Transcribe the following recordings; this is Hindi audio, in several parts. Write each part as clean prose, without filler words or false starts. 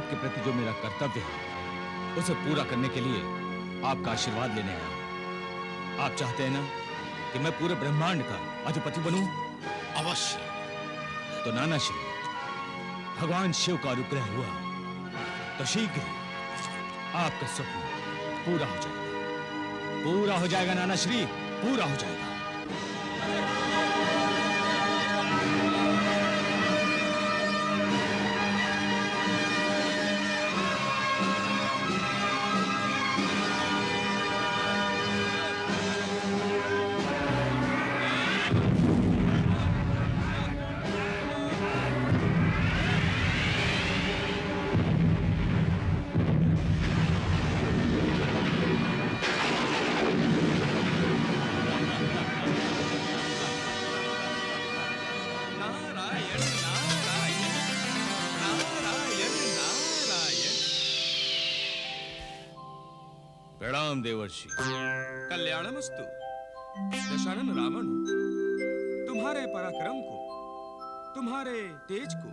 आपके प्रति जो मेरा कर्तव्य है उसे पूरा करने के लिए आपका आशीर्वाद लेने आया हूं। आप चाहते हैं ना कि मैं पूरे ब्रह्मांड का अधिपति बनूं? अवश्य। तो नाना श्री, भगवान शिव का अनुग्रह हुआ तो शीघ्र ही आपका स्वप्न पूरा हो जाएगा। पूरा हो जाएगा नाना श्री, पूरा हो जाएगा। प्रणाम देवर्षि। कल्याणमस्तु। दशानन रावण, तुम्हारे पराक्रम को, तुम्हारे तेज को,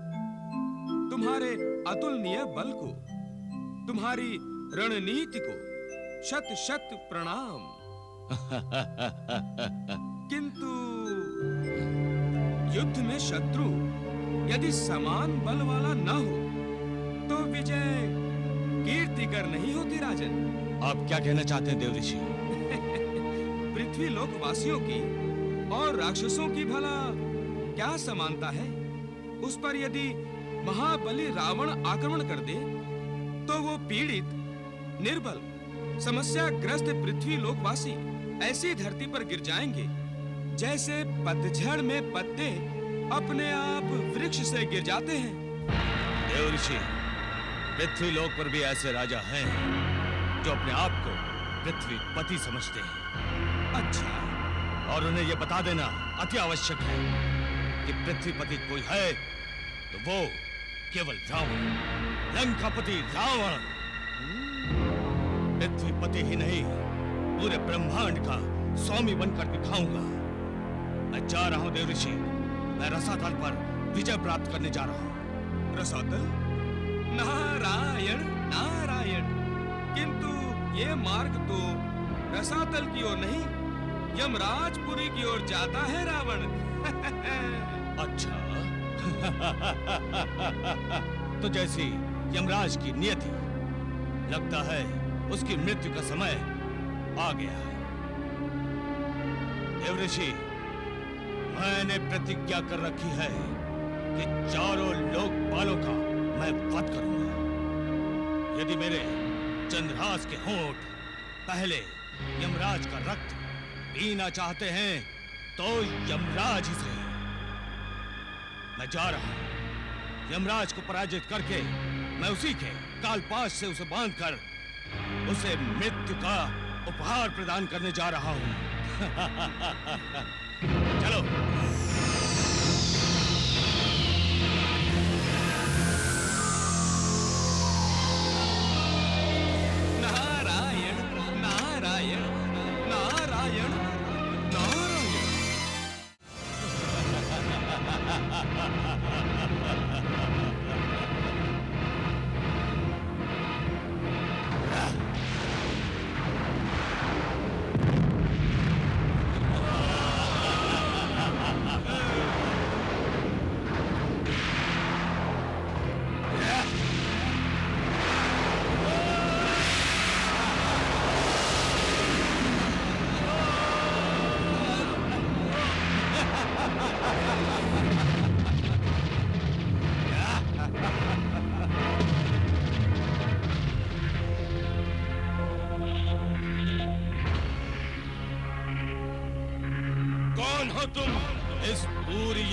तुम्हारे अतुलनीय बल को, तुम्हारी रणनीति को शत शत प्रणाम। किंतु युद्ध में शत्रु यदि समान बल वाला न हो तो विजय कीर्तिकर नहीं होती राजन। आप क्या कहना चाहते हैं देवऋषि? पृथ्वी लोक वासियों की और राक्षसों की भला क्या समानता है? उस पर यदि महाबली रावण आक्रमण कर दे तो वो पीड़ित, निर्बल, समस्याग्रस्त पृथ्वी लोकवासी ऐसी धरती पर गिर जाएंगे जैसे पतझड़ में पत्ते अपने आप वृक्ष से गिर जाते हैं। देवऋषि, पृथ्वी लोक पर भी ऐसे राजा हैं जो अपने आप को पृथ्वीपति समझते हैं। अच्छा। और उन्हें यह बता देना अति आवश्यक है कि पृथ्वीपति कोई है तो वो केवल रावण, लंकापति रावण। पृथ्वीपति ही नहीं, पूरे ब्रह्मांड का स्वामी बनकर दिखाऊंगा। मैं जा रहा हूं देवऋषि। मैं रसातल पर विजय प्राप्त करने जा रहा हूं। रसातल? नारायण नारायण। किंतु ये मार्ग तो रसातल की ओर नहीं, यमराजपुरी की ओर जाता है रावण। अच्छा। तो जैसी यमराज की नियति, लगता है उसकी मृत्यु का समय आ गया है। देवऋषि, मैंने प्रतिज्ञा कर रखी है कि चारों लोकपालों का मैं वध करूंगा। यदि मेरे चंद्रहास के होंठ पहले यमराज का रक्त पीना चाहते हैं तो यमराज ही सही। मैं जा रहा हूं। यमराज को पराजित करके मैं उसी के कालपाश से उसे बांधकर उसे मृत्यु का उपहार प्रदान करने जा रहा हूं। चलो। नारायण नारायण नारायण नारायण।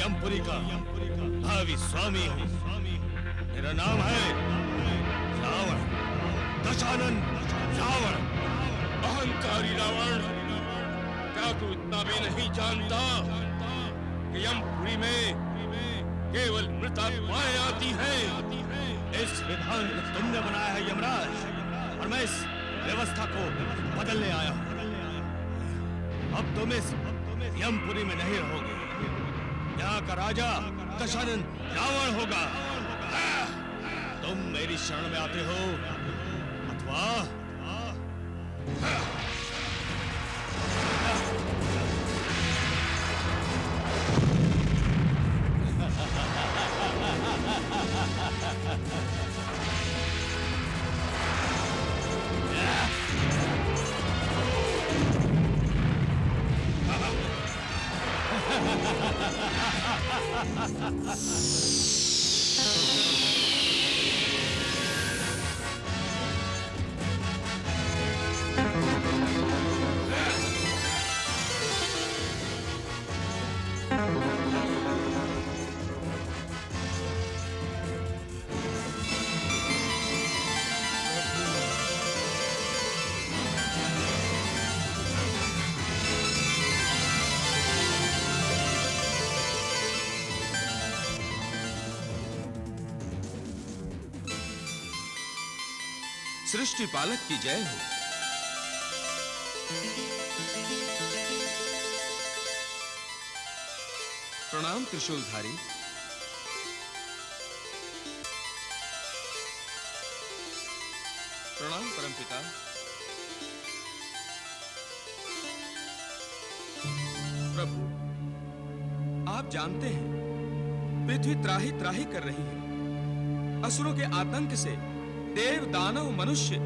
यमपुरी का भावी स्वामी हूँ। मेरा नाम है रावण, दशानन रावण। अहंकारी रावण, क्या तू इतना भी नहीं जानता कि यमपुरी में केवल मृतात्माएं आती हैं? इस विधान को तुमने बनाया है यमराज, और मैं इस व्यवस्था को बदलने आया हूँ। अब तुम इस यमपुरी में नहीं रहोगे। यहाँ का राजा दशानन रावण होगा। तुम मेरी शरण में आते हो अथवा सृष्टि पालक की जय हो। प्रणाम त्रिशूलधारी। प्रणाम परमपिता। प्रभु, आप जानते हैं पृथ्वी त्राही त्राही कर रही है। असुरों के आतंक से देव दानव मनुष्य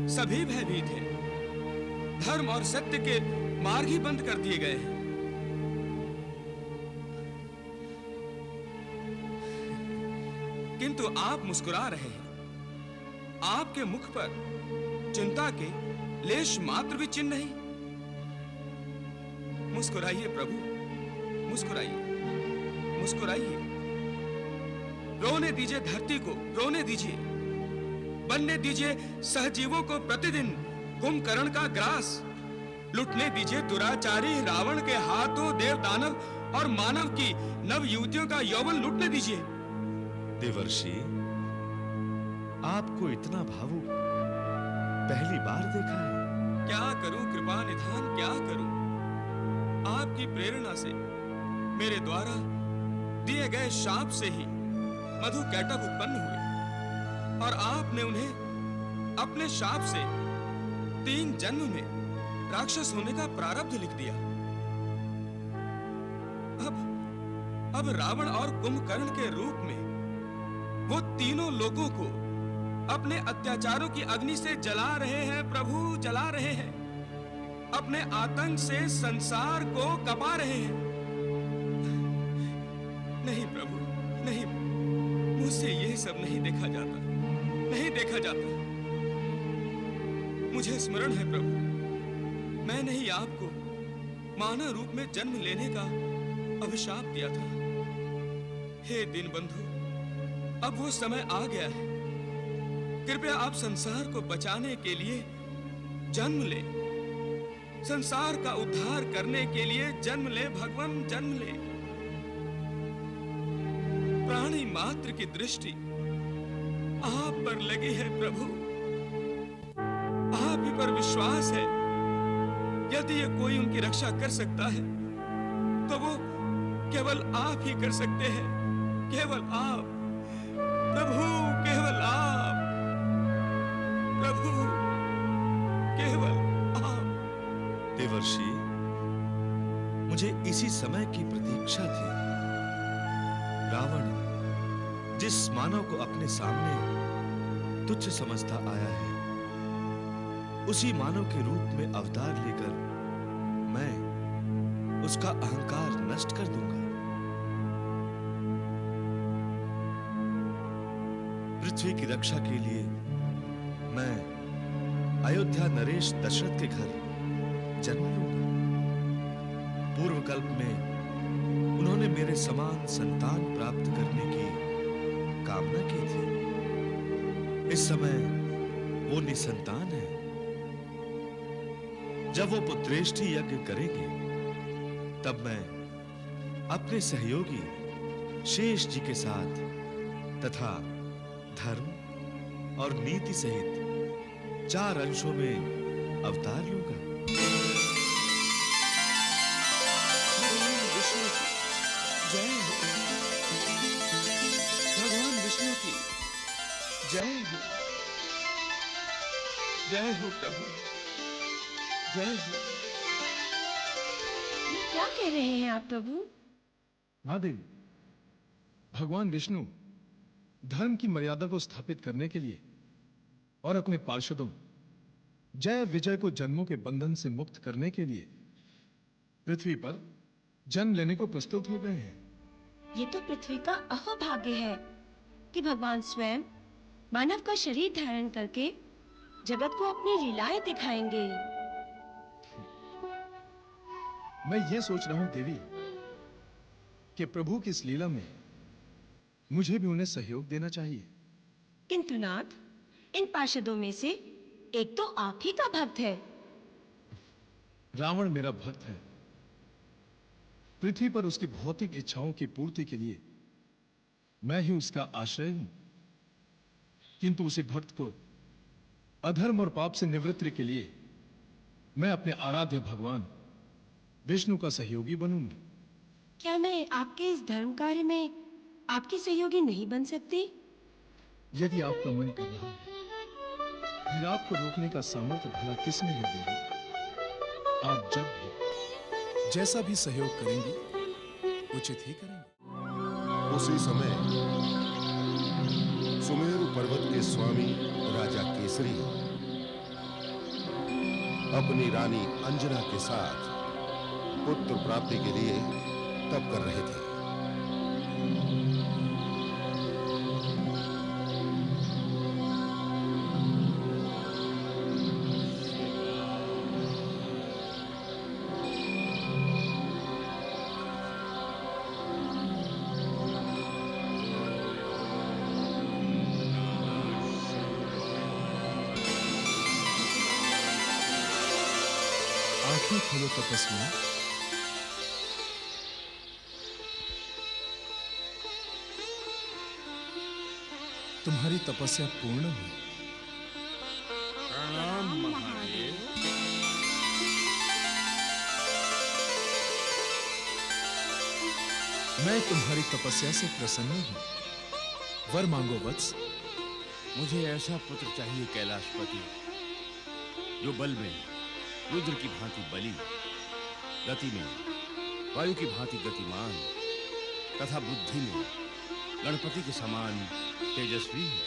सभी भयभीत हैं। धर्म और सत्य के मार्ग ही बंद कर दिए गए हैं। किंतु आप मुस्कुरा रहे हैं। आपके मुख पर चिंता के लेश मात्र भी चिन्ह नहीं। मुस्कुराइए प्रभु, मुस्कुराइए, मुस्कुराइए। रोने दीजिए धरती को, रोने दीजिए। बनने दीजिए सहजीवों को प्रतिदिन कुंभकर्ण का ग्रास। लुटने दीजिए दुराचारी रावण के हाथों देव दानव और मानव की नव युवतियों का यौवन लुटने दीजिए। देवर्षि, आपको इतना भावुक पहली बार देखा है। क्या करूं कृपा निधान, क्या करूं? आपकी प्रेरणा से मेरे द्वारा दिए गए शाप से ही मधु कैटभ उत्पन्न हुए और आपने उन्हें अपने शाप से 3 जन्म में राक्षस होने का प्रारब्ध लिख दिया। अब रावण और कुंभकर्ण के रूप में वो तीनों लोगों को अपने अत्याचारों की अग्नि से जला रहे हैं प्रभु, जला रहे हैं। अपने आतंक से संसार को कपा रहे हैं। नहीं प्रभु, नहीं, मुझसे ये सब नहीं देखा जाता, नहीं देखा जाता। मुझे स्मरण है प्रभु, मैंने ही आपको मानव रूप में जन्म लेने का अभिशाप दिया था। हे दीनबंधु, अब वो समय आ गया है। कृपया आप संसार को बचाने के लिए जन्म ले, संसार का उद्धार करने के लिए जन्म ले भगवान, जन्म ले। प्राणी मात्र की दृष्टि आप पर लगी है प्रभु, आप ही पर विश्वास है। यदि ये कोई उनकी रक्षा कर सकता है तो वो केवल आप ही कर सकते हैं, केवल आप प्रभु, केवल आप प्रभु, केवल आप। देवर्षि, मुझे इसी समय की प्रतीक्षा थी। रावण जिस मानव को अपने सामने तुच्छ समझता आया है, उसी मानव के रूप में अवतार लेकर मैं उसका अहंकार नष्ट कर दूंगा। पृथ्वी की रक्षा के लिए मैं अयोध्या नरेश दशरथ के घर जन्म लूंगा। पूर्व कल्प में उन्होंने मेरे समान संतान प्राप्त करने की कामना की थी। इस समय वो निसंतान है। जब वो पुत्रेष्टि यज्ञ करेंगे, तब मैं अपने सहयोगी शेष जी के साथ तथा धर्म और नीति सहित 4 अंशों में अवतार लूंगा। विष्णु की जय हो, भगवान विष्णु की जय हो, जय हो प्रभु, जय हो। क्या कह रहे हैं आप प्रभु? महादेव, भगवान विष्णु धर्म की मर्यादा को स्थापित करने के लिए और अपने पार्षदों जय विजय को जन्मों के बंधन से मुक्त करने के लिए पृथ्वी पर जन्म लेने को प्रस्तुत हो गए हैं। ये तो पृथ्वी का अहोभाग्य है कि भगवान स्वयं मानव का शरीर धारण करके जगत को अपनी लीलाएं दिखाएंगे। मैं ये सोच रहा हूं देवी कि प्रभु की इस लीला में मुझे भी उन्हें सहयोग देना चाहिए। किंतु नाथ, इन पार्षदों में से एक तो आप ही का भक्त है। रावण मेरा भक्त है। पृथ्वी पर उसकी भौतिक इच्छाओं की पूर्ति के लिए मैं ही उसका आश्रय हूं, किंतु उसी भक्त को अधर्म और पाप से निवृत्ति के लिए मैं अपने आराध्य भगवान विष्णु का सहयोगी बनूंगा। क्या मैं आपके इस धर्म कार्य में आपकी सहयोगी नहीं बन सकती? यदि आपका मन कर रहा है, फिर आपको रोकने का सामर्थ्य भला किसने है देवी? आप जब भी जैसा भी सहयोग करेंगी उचित ही करेंगे। उसी समय सुमेरु पर्वत के स्वामी राजा केसरी अपनी रानी अंजना के साथ पुत्र प्राप्ति के लिए तप कर रहे थे। आंखें खोलो तपस्वियों, तुम्हारी तपस्या पूर्ण हुई। प्रणाम महादेव। मैं तुम्हारी तपस्या से प्रसन्न हूं। वर मांगो वत्स। मुझे ऐसा पुत्र चाहिए कैलाशपति, जो बल में रुद्र की भांति बली, गति में वायु की भांति गतिमान तथा बुद्धि में गणपति के समान तेजस्वी है।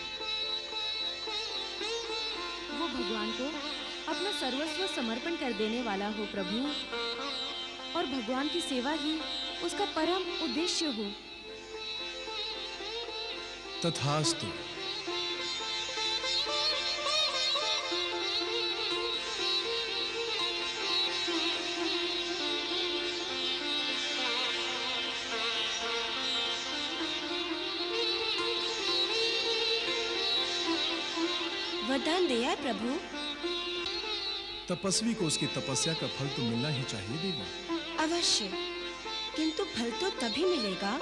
वो भगवान को अपना सर्वस्व समर्पण कर देने वाला हो प्रभु, और भगवान की सेवा ही उसका परम उद्देश्य हो। तथास्तु। वरदान दिया प्रभु। तपस्वी को उसकी तपस्या का फल तो मिलना ही चाहिए देवी। अवश्य, किंतु फल तो तभी मिलेगा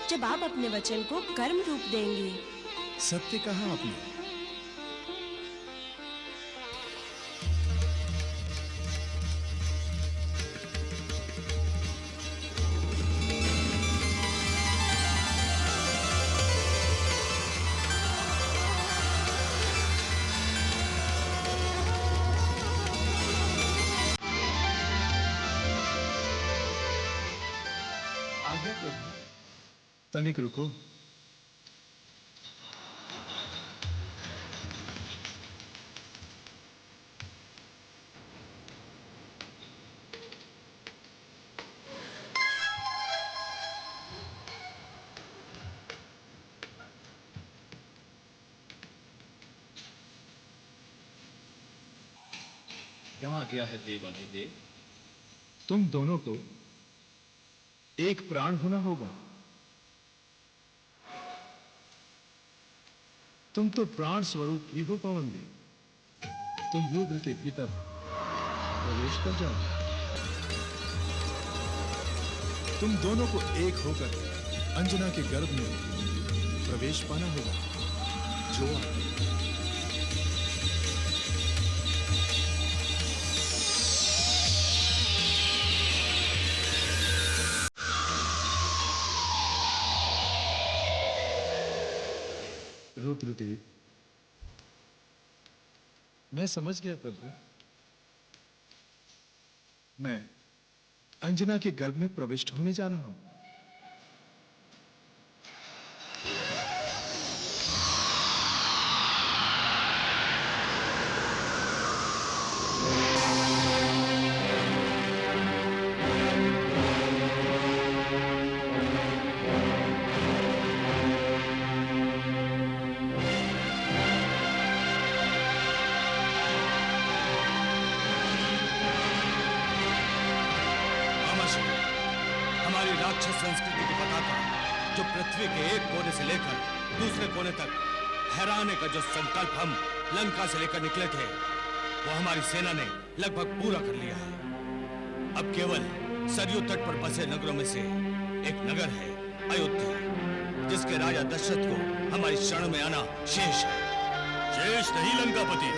जब आप अपने वचन को कर्म रूप देंगे। सत्य कहा आपने। तनिक रुको। यहाँ क्या है देव अधिदेव? तुम दोनों को एक प्राण होना होगा। तुम तो प्राण स्वरूप ही हो पवन देव। तुम रुद्र के भीतर प्रवेश कर जाओ। तुम दोनों को एक होकर अंजना के गर्भ में प्रवेश पाना होगा। जो रुद्रदेव, मैं समझ गया प्रभु। मैं अंजना के गर्भ में प्रविष्ट होने जा रहा हूं। हमारी राक्षस संस्कृति की पताका जो पृथ्वी के एक कोने से लेकर दूसरे कोने तक फहराने का जो संकल्प हम लंका से लेकर निकले थे, वो हमारी सेना ने लगभग पूरा कर लिया है। अब केवल सरयू तट पर बसे नगरों में से एक नगर है अयोध्या, जिसके राजा दशरथ को हमारी शरण में आना शेष है। शेष नहीं लंकापति,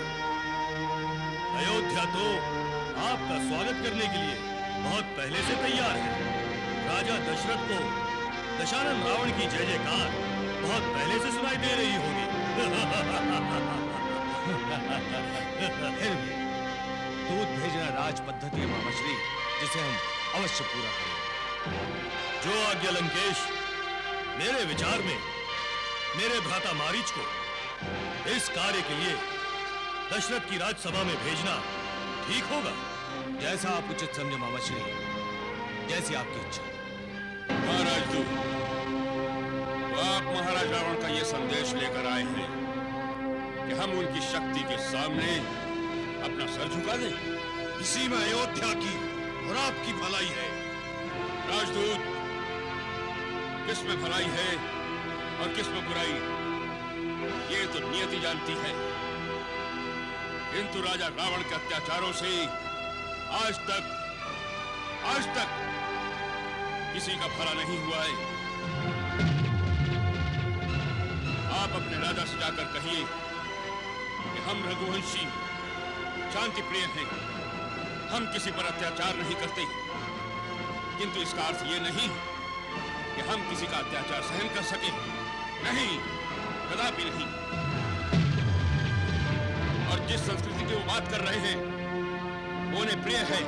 अयोध्या तो आपका स्वागत करने के लिए बहुत पहले से तैयार है। राजा दशरथ को दशानन रावण की जय जयकार बहुत पहले से सुनाई दे रही होगी। फिर भी दूध भेजना राज पद्धति है मामाश्री, जिसे हम अवश्य पूरा करेंगे। जो आज्ञा लंकेश। मेरे विचार में मेरे भ्राता मारीच को इस कार्य के लिए दशरथ की राजसभा में भेजना ठीक होगा। जैसा आप उचित समझे मामाश्री, जैसी आपकी इच्छा। महाराज दूत, आप महाराज रावण का ये संदेश लेकर आए हैं कि हम उनकी शक्ति के सामने अपना सर झुका दें। इसी में अयोध्या की और आपकी भलाई है। राजदूत, किस में भलाई है और किस में बुराई, ये तो नियति जानती है। किंतु राजा रावण के अत्याचारों से आज तक किसी का भला नहीं हुआ है। आप अपने राजा से जाकर कहिए कि हम रघुवंशी शांति प्रिय हैं, हम किसी पर अत्याचार नहीं करते। किंतु इसका अर्थ ये नहीं कि हम किसी का अत्याचार सहन कर सके, नहीं, कदापि नहीं। और जिस संस्कृति की वो बात कर रहे हैं वो उन्हें प्रिय है,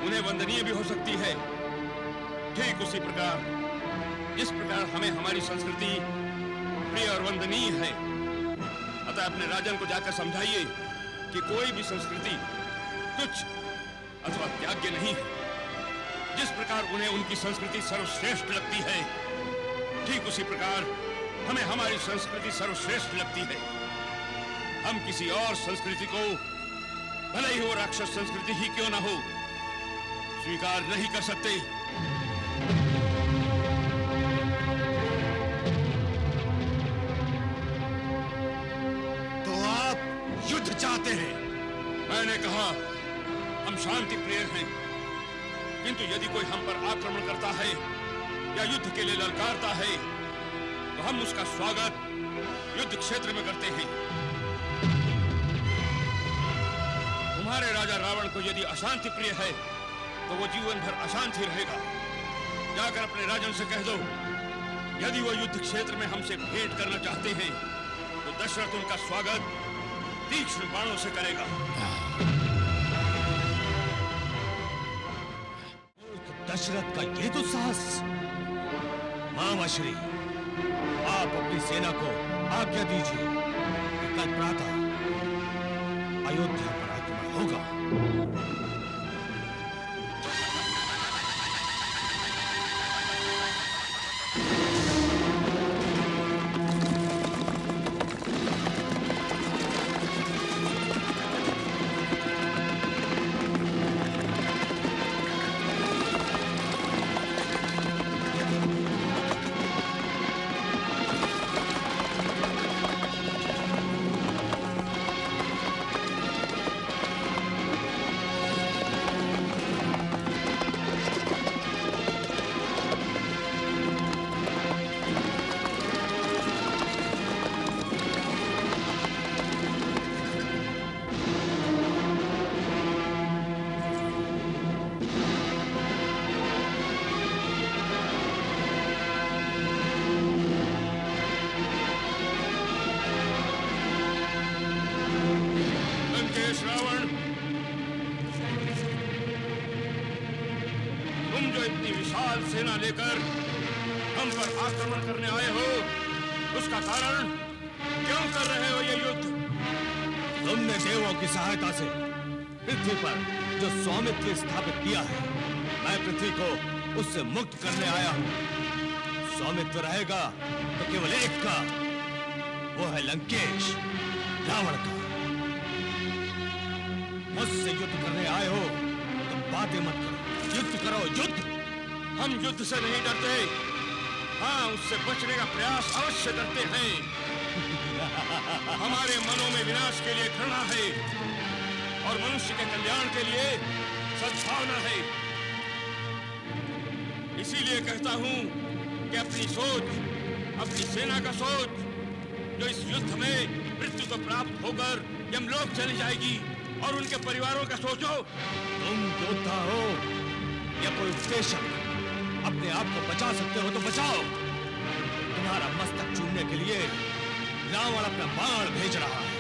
उन्हें वंदनीय भी हो सकती है। ठीक उसी प्रकार जिस प्रकार हमें हमारी संस्कृति प्रिय और वंदनीय है। अतः अपने राजन को जाकर समझाइए कि कोई भी संस्कृति तुच्छ अथवा त्याग्य नहीं है। जिस प्रकार उन्हें उनकी संस्कृति सर्वश्रेष्ठ लगती है, ठीक उसी प्रकार हमें हमारी संस्कृति सर्वश्रेष्ठ लगती है। हम किसी और संस्कृति को, भले ही वो राक्षस संस्कृति ही क्यों ना हो, स्वीकार नहीं कर सकते। तो आप युद्ध चाहते हैं? मैंने कहा हम शांति प्रिय हैं, किंतु यदि कोई हम पर आक्रमण करता है या युद्ध के लिए ललकारता है तो हम उसका स्वागत युद्ध क्षेत्र में करते हैं। तुम्हारे राजा रावण को यदि अशांति प्रिय है तो वो जीवन भर अशांत ही रहेगा। जाकर अपने राजन से कह दो, यदि वो युद्ध क्षेत्र में हमसे भेंट करना चाहते हैं तो दशरथ उनका स्वागत तीक्ष्ण बाणों से करेगा। दशरथ का ये तो साहस। मामाश्री, आप अपनी सेना को आज्ञा दीजिए कि कल प्रातः अयोध्या पर आक्रमण होगा। विशाल सेना लेकर हम पर आक्रमण करने आए हो, उसका कारण क्यों कर रहे हो ये युद्ध? तुमने देवों की सहायता से पृथ्वी पर जो स्वामित्व स्थापित किया है, मैं पृथ्वी को उससे मुक्त करने आया हूं। स्वामित्व रहेगा तो केवल एक का, वो है लंकेश, रावण का। मुझसे युद्ध करने आए हो तो बातें मत करो, युद्ध करो, युद्ध। हम युद्ध से नहीं डरते, हाँ उससे बचने का प्रयास अवश्य करते हैं। हमारे मनों में विनाश के लिए घृणा है और मनुष्य के कल्याण के लिए सद्भावना है। इसीलिए कहता हूं कि अपनी सोच, अपनी सेना का सोच, जो इस युद्ध में मृत्यु को प्राप्त होकर यमलोक चली जाएगी, और उनके परिवारों का सोचो। तुम योद्धा हो या कोई उपदेशक, अपने आप को बचा सकते हो तो बचाओ। तुम्हारा मस्तक चूमने के लिए रावण अपना बाण भेज रहा है।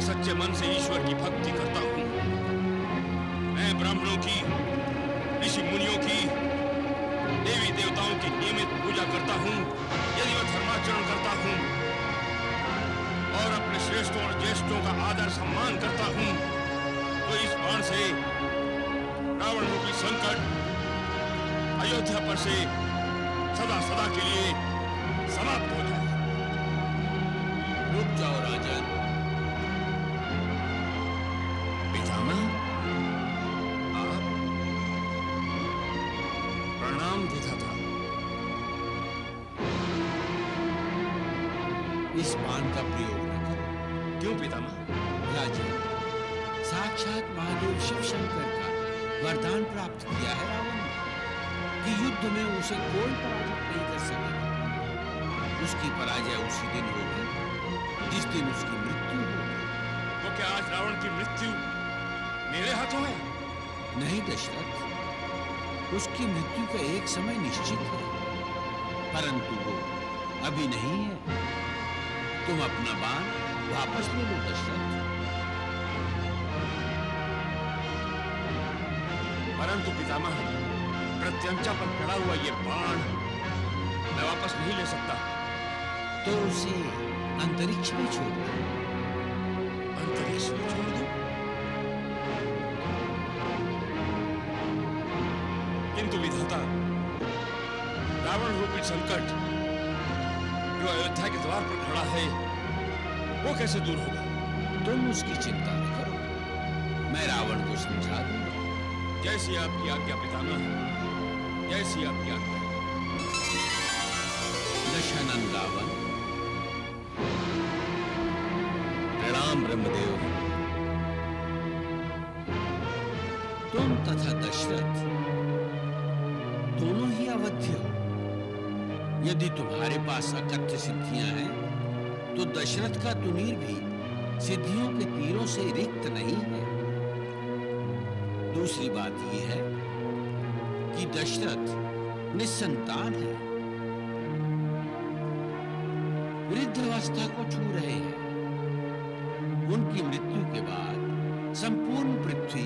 सच्चे मन से ईश्वर की भक्ति करता हूं, मैं ब्राह्मणों की, ऋषि मुनियों की, देवी देवताओं की नियमित पूजा करता हूं, यदि मैं धर्माचरण करता हूं और अपने श्रेष्ठों और ज्येष्ठों का आदर सम्मान करता हूं, तो इस बाण से रावण रूपी संकट अयोध्या पर से सदा सदा के लिए समाप्त हो जाए। रुक जाओ राजन। प्रणाम विधाता। इस बाण का प्रयोग न करो। क्यों पितामह? राजन, साक्षात महादेव शिव शंकर का वरदान प्राप्त किया है रावण ने कि युद्ध में उसे कोई पराजित नहीं कर सकेगा। उसकी पराजय उसी दिन होगी जिस दिन उसकी मृत्यु होगी। तो क्या आज रावण की मृत्यु मेरे हाथों है? नहीं दशरथ, उसकी मृत्यु का एक समय निश्चित है, परंतु वो अभी नहीं है। तुम अपना बाण वापस ले लो दशरथ। परंतु पितामह, प्रत्यंचा पर खड़ा हुआ ये बाण मैं वापस नहीं ले सकता। तो उसे अंतरिक्ष में छोड़ दो। अंतरिक्ष में छोड़ दो? किंतु विधाता, रावण रूपी संकट जो अयोध्या के द्वार पर खड़ा है, वो कैसे दूर होगा? तुम उसकी चिंता न करो, मैं रावण को समझा दूंगा। जैसी आपकी आज्ञा पितामह, जैसी आपकी आज्ञा। दशानन रावण, प्रणाम ब्रह्मदेव। तुम तथा दशरथ दोनों ही अवध्य हो। यदि तुम्हारे पास अकथ्य सिद्धियां हैं, तो दशरथ का तुनीर भी सिद्धियों के तीरों से रिक्त नहीं है। दूसरी बात यह है कि दशरथ निस्संतान है, वृद्धावस्था को छू रहे हैं। उनकी मृत्यु के बाद संपूर्ण पृथ्वी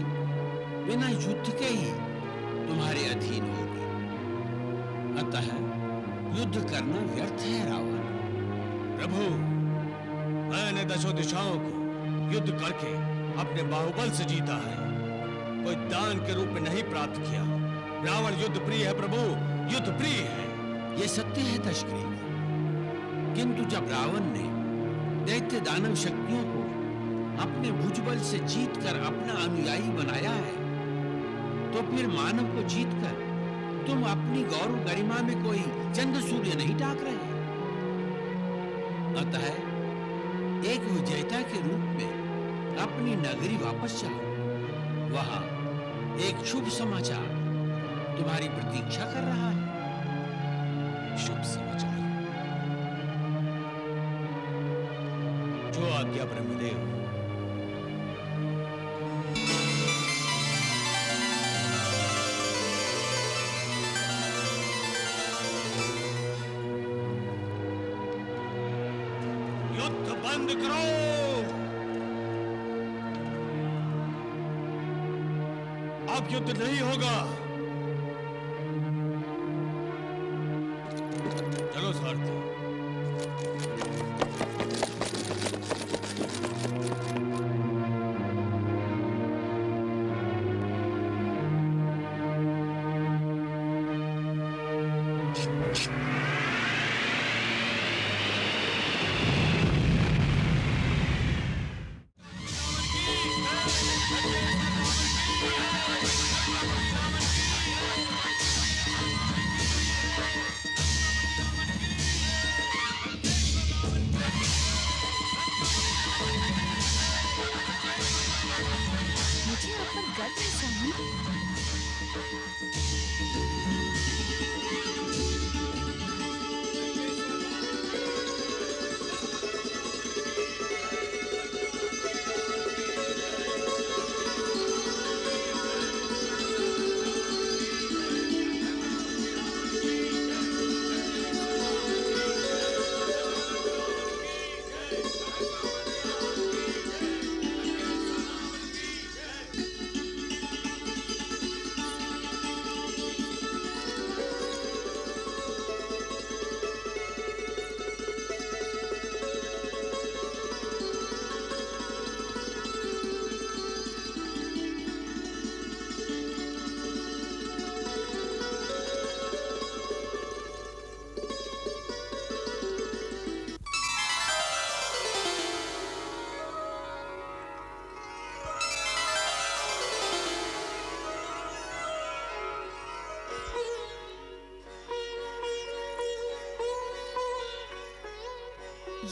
बिना युद्ध के ही तुम्हारे अधीन होगी। अतः युद्ध करना व्यर्थ है रावण। प्रभु, मैंने दशों दिशाओं को युद्ध करके अपने बाहुबल से जीता है, कोई दान के रूप में नहीं प्राप्त किया। रावण युद्ध प्रिय है प्रभु, युद्ध प्रिय है। यह सत्य है दशग्रीव, किंतु जब रावण ने दैत्य दानव शक्तियों को अपने भुजबल से जीतकर अपना अनुयायी बनाया है, तो फिर मानव को जीतकर तुम अपनी गौरव गरिमा में कोई चंद्र सूर्य नहीं टाक रहे। अतः एक विजेता के रूप में अपनी नगरी वापस जाओ। वहां एक शुभ समाचार तुम्हारी प्रतीक्षा कर रहा है। शुभ समाचार? जो आज्ञा ब्रह्मदेव। युद्ध बंद करो। अब युद्ध नहीं होगा। चलो सारथी। मुझे आप पर गर्व है स्वामी।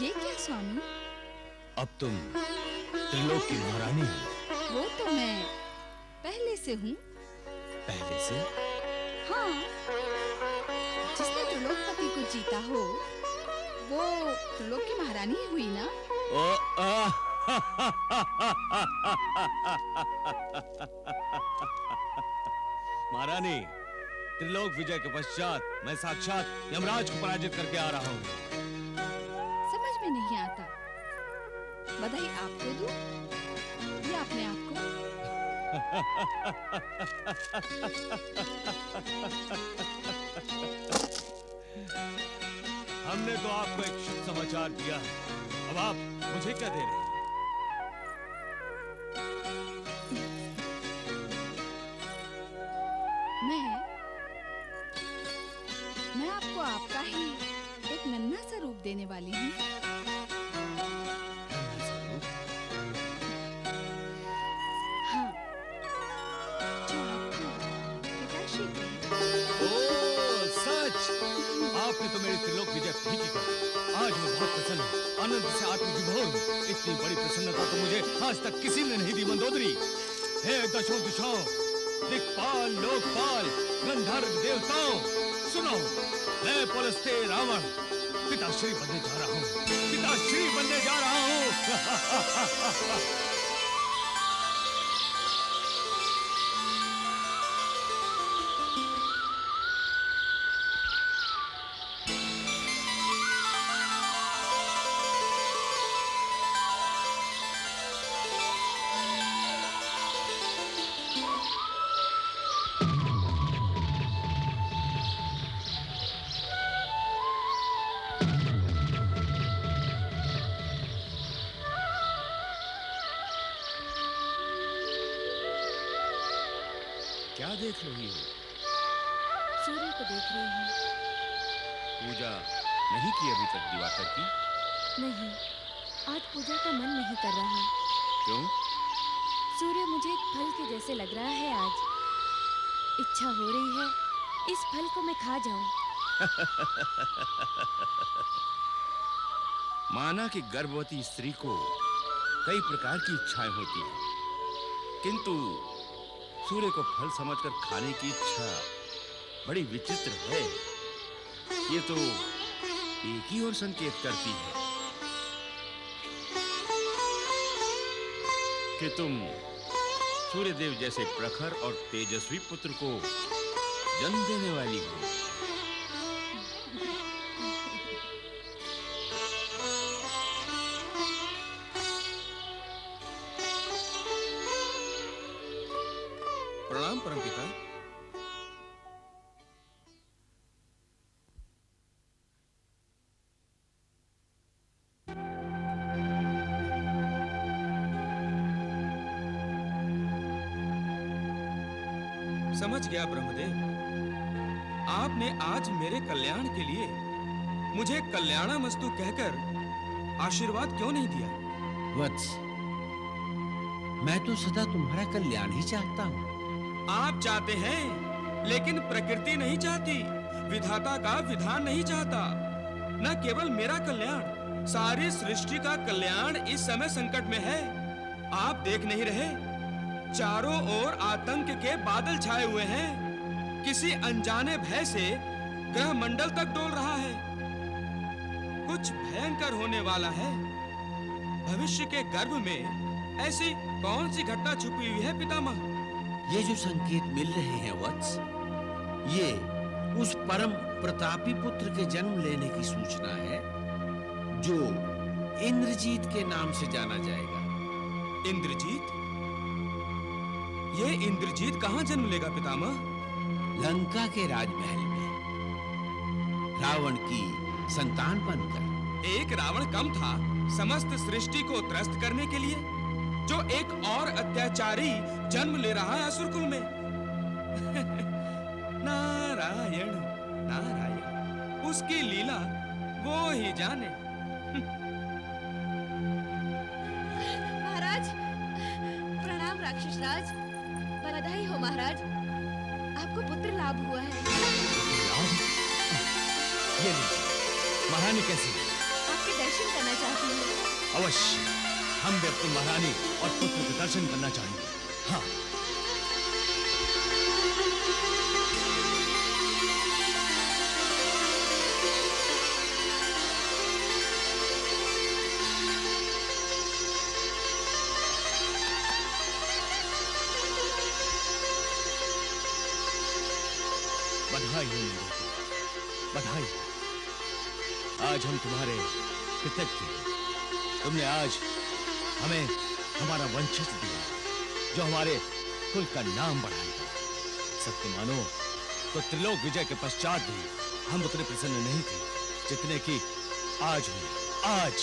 ये क्या स्वामी? अब तुम त्रिलोक की महारानी हो। वो तो मैं पहले से हूँ। पहले से? हाँ, जिसने त्रिलोकपति को जीता हो, वो त्रिलोक की महारानी ही हुई ना? महारानी, त्रिलोक विजय के पश्चात मैं साक्षात यमराज को पराजित करके आ रहा हूँ। समझ में नहीं आता। बधाई आपको दूं या अपने आप को? हमने तो आपको एक शुभ समाचार दिया है, अब आप मुझे क्या दे रहे हैं? मैं आपको आपका ही एक नन्हा सा रूप देने वाली हूँ। हाँ, जो आपको पिताश्री को। ओह, सच! आपने तो मेरी त्रिलोक विजय ठीक ही कर दी। आज मैं बहुत प्रसन्न हूँ, आनंद से आत्मविभोर हूँ। इतनी बड़ी प्रसन्नता तो मुझे आज तक किसी ने नहीं दी मंदोदरी। हे दशों दिशाओं, दिक्पाल, लोकपाल, गंधर्व देवताओं, सुनो, मैं पुलस्त्य रावण पिताश्री बनने जा रहा हूँ, पिताश्री बनने जा रहा हूँ। क्या देख रही हो? सूर्य को देख रही हूँ। पूजा नहीं की अभी तक दिवाकर की? नहीं, आज पूजा का मन नहीं कर रहा। क्यों? सूर्य मुझे एक फल के जैसे लग रहा है आज। इच्छा हो रही है इस फल को मैं खा जाऊं। माना कि गर्भवती स्त्री को कई प्रकार की इच्छाएं होती हैं, किंतु सूर्य को फल समझकर खाने की इच्छा बड़ी विचित्र है। ये तो एक ही ओर संकेत करती है कि तुम सूर्यदेव जैसे प्रखर और तेजस्वी पुत्र को जन्म देने वाली हो। प्रणाम परमपिता। समझ गया ब्रह्मदेव, आपने आज मेरे कल्याण के लिए मुझे कल्याणमस्तु कहकर आशीर्वाद क्यों नहीं दिया? वत्स, मैं तो सदा तुम्हारा कल्याण ही चाहता हूँ। आप चाहते हैं, लेकिन प्रकृति नहीं चाहती, विधाता का विधान नहीं चाहता। न केवल मेरा कल्याण, सारी सृष्टि का कल्याण इस समय संकट में है। आप देख नहीं रहे, चारों ओर आतंक के बादल छाए हुए हैं। किसी अनजाने भय से ग्रह मंडल तक डोल रहा है। कुछ भयंकर होने वाला है। भविष्य के गर्भ में ऐसी कौन सी घटना छुपी हुई है पितामह? ये जो संकेत मिल रहे हैं वत्स, ये उस परम प्रतापी पुत्र के जन्म लेने की सूचना है जो इंद्रजीत के नाम से जाना जाएगा। इंद्रजीत? ये इंद्रजीत कहाँ जन्म लेगा पितामह? लंका के राजमहल में रावण की संतान बनकर। एक रावण कम था समस्त सृष्टि को त्रस्त करने के लिए, जो एक और अत्याचारी जन्म ले रहा है असुरकुल में। नारायण नारायण, उसकी लीला वो ही जाने। महाराज, प्रणाम राक्षस राज। बधाई हो महाराज, आपको पुत्र लाभ हुआ है। ये लीजिए, महारानी कैसी है? आपके दर्शन करना चाहती हूँ। अवश्य, हम भी अपनी महारानी और पुत्र के दर्शन करना चाहेंगे। हाँ। बधाई हो मेरे, बधाई। आज हम तुम्हारे कृतज्ञ हैं। तुमने आज हमें हमारा वंशज दिया, जो हमारे कुल का नाम बढ़ाएगा। सत्य मानो तो त्रिलोक विजय के पश्चात भी हम उतने प्रसन्न नहीं थे जितने कि आज हुए। आज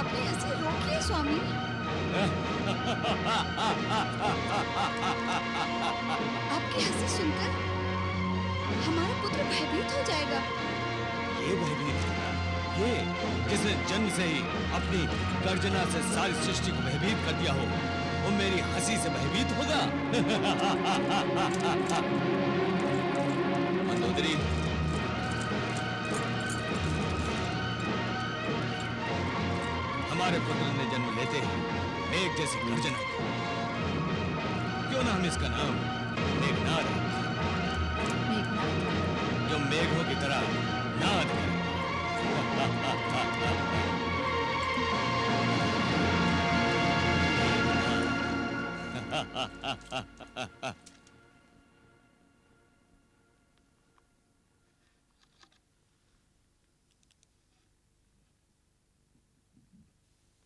अपनी हंसी रोकिए स्वामी। आपकी हंसी सुनकर हमारा पुत्र भयभीत हो जाएगा। ये भयभीत होगा, ये जिसने जन्म से ही अपनी गर्जना से सारी सृष्टि को भयभीत कर दिया हो, वो मेरी हंसी से भयभीत होगा। मंदोदरी, हमारे पुत्र ने जन्म लेते ही मेघ जैसी गर्जना की। क्यों ना हम इसका नाम मेघनाद रखें, जो मेघों की तरह नाद करे।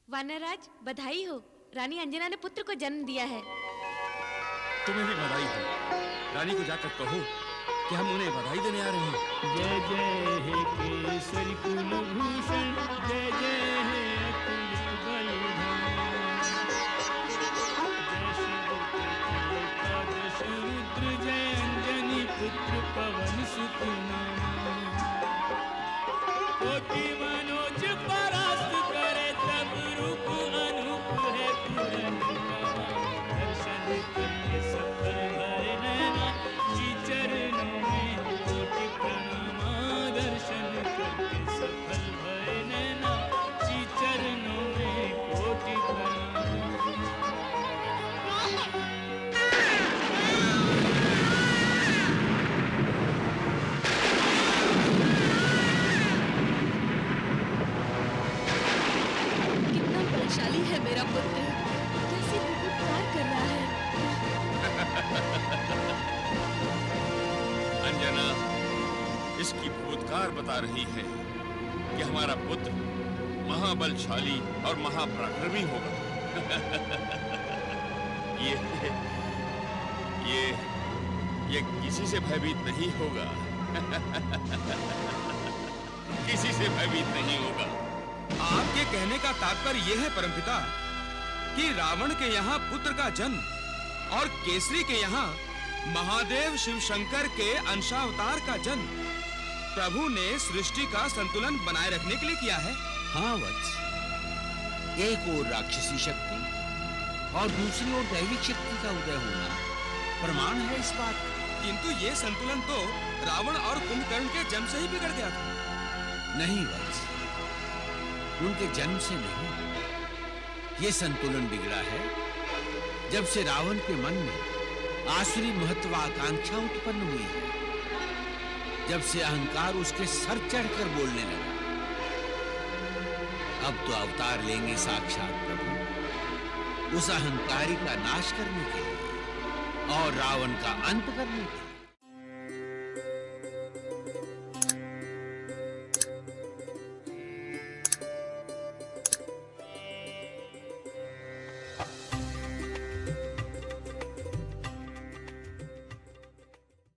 वानरराज, बधाई हो। रानी अंजना ने पुत्र को जन्म दिया है। तुम्हें भी बधाई हो। रानी को जाकर कहो कि हम उन्हें बधाई देने आ रहे हैं। जय जय हे केसरी कुलभूषण, जय जय हे अतुल बलधाम। जय शिव एकादश रुद्र, जय अंजनी पुत्र पवन सुत नामा। कोटि मनोज परास्त करे, तब रूप अनूप है तुरंत नवा। दर्शन करके सफल भय नैना, जी चरणों में कोटि प्रणाम। दर्शन करके सफल भय नैना, जी चरणों में कोटि प्रणाम। कितना बलशाली है मेरा पुत्र, कैसे उपकार कर रहा है। अंजना इसकी भूतकार बता रही है कि हमारा पुत्र महाबलशाली और महापराक्रमी होगा। ये किसी से भयभीत नहीं होगा। किसी से भयभीत नहीं होगा। आपके कहने का तात्पर्य यह है परमपिता कि रावण के यहाँ पुत्र का जन्म और केसरी के यहाँ महादेव शिव शंकर के अंशावतार का जन्म प्रभु ने सृष्टि का संतुलन बनाए रखने के लिए किया है। हाँ वत्स, एक ओर राक्षसी शक्ति और दूसरी ओर दैविक शक्ति का उदय होना प्रमाण है इस बात का। किंतु ये संतुलन तो रावण और कुंभकर्ण के जन्म से ही बिगड़ गया था। नहीं वत्स, उनके जन्म से नहीं, ये संतुलन बिगड़ा है जब से रावण के मन में आसुरी महत्वाकांक्षा उत्पन्न हुई है, जब से अहंकार उसके सर चढ़कर बोलने लगा। अब तो अवतार लेंगे साक्षात प्रभु, उस अहंकारी का नाश करने के लिए और रावण का अंत करने के लिए।